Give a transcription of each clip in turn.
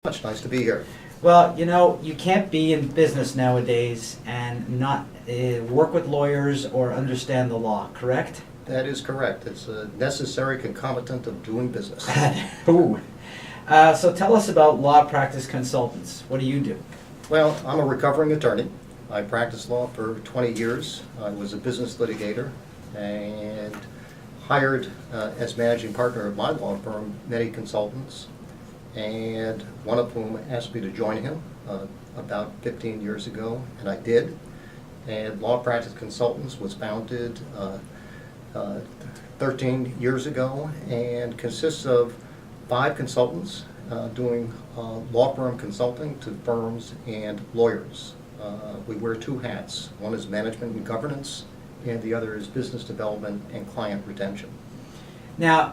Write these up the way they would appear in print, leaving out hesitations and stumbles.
Much nice to be here. Well, you can't be in business nowadays and not work with lawyers or understand the law, correct? That is correct. It's a necessary concomitant of doing business. Ooh. So tell us about law practice consultants. What do you do? Well, I'm a recovering attorney. I practiced law for 20 years. I was a business litigator and hired as managing partner of my law firm many consultants, and one of whom asked me to join him about 15 years ago, and I did. And Law Practice Consultants was founded 13 years ago and consists of 5 consultants doing law firm consulting to firms and lawyers. We wear 2 hats. One is management and governance, and the other is business development and client retention. Now,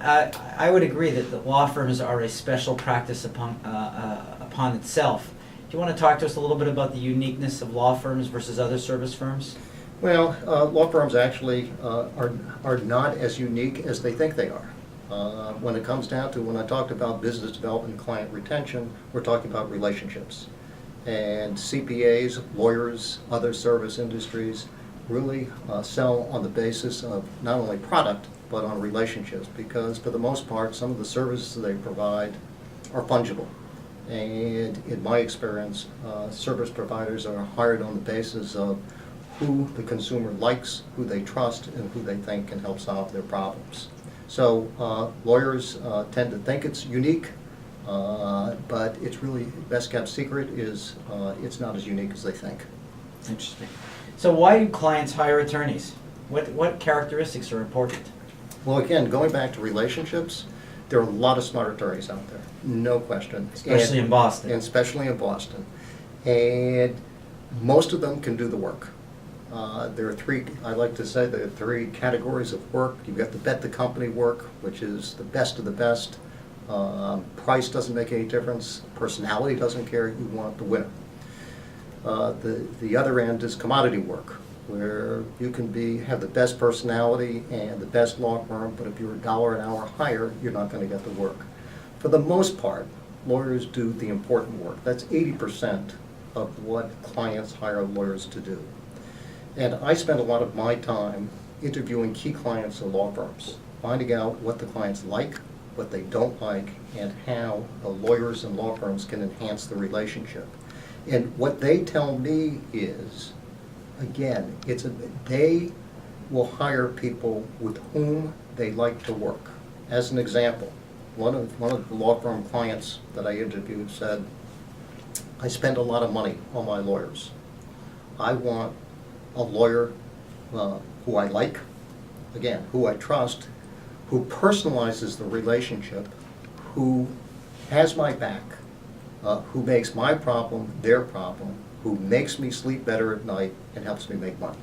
I would agree that the law firms are a special practice upon itself. Do you want to talk to us a little bit about the uniqueness of law firms versus other service firms? Well, law firms actually are not as unique as they think they are. When it comes down to, when I talked about business development and client retention, we're talking about relationships. And CPAs, lawyers, other service industries really sell on the basis of not only product, but on relationships, because for the most part, some of the services they provide are fungible. And in my experience, service providers are hired on the basis of who the consumer likes, who they trust, and who they think can help solve their problems. So lawyers tend to think it's unique, but it's really, best kept secret is it's not as unique as they think. Interesting. So why do clients hire attorneys? What characteristics are important? Well, again, going back to relationships, there are a lot of smart attorneys out there, no question. Especially in Boston. And especially in Boston. And most of them can do the work. There are 3, I like to say, there are 3 categories of work. You've got the bet the company work, which is the best of the best. Price doesn't make any difference. Personality doesn't care. You want the winner. The other end is commodity work, where you can have the best personality and the best law firm, but if you're $1 an hour higher, you're not going to get the work. For the most part, lawyers do the important work. That's 80% of what clients hire lawyers to do. And I spend a lot of my time interviewing key clients of law firms, finding out what the clients like, what they don't like, and how lawyers and law firms can enhance the relationship. And what they tell me is, again, they will hire people with whom they like to work. As an example, one of the law firm clients that I interviewed said, I spend a lot of money on my lawyers. I want a lawyer who I like, again, who I trust, who personalizes the relationship, who has my back, who makes my problem their problem, who makes me sleep better at night and helps me make money.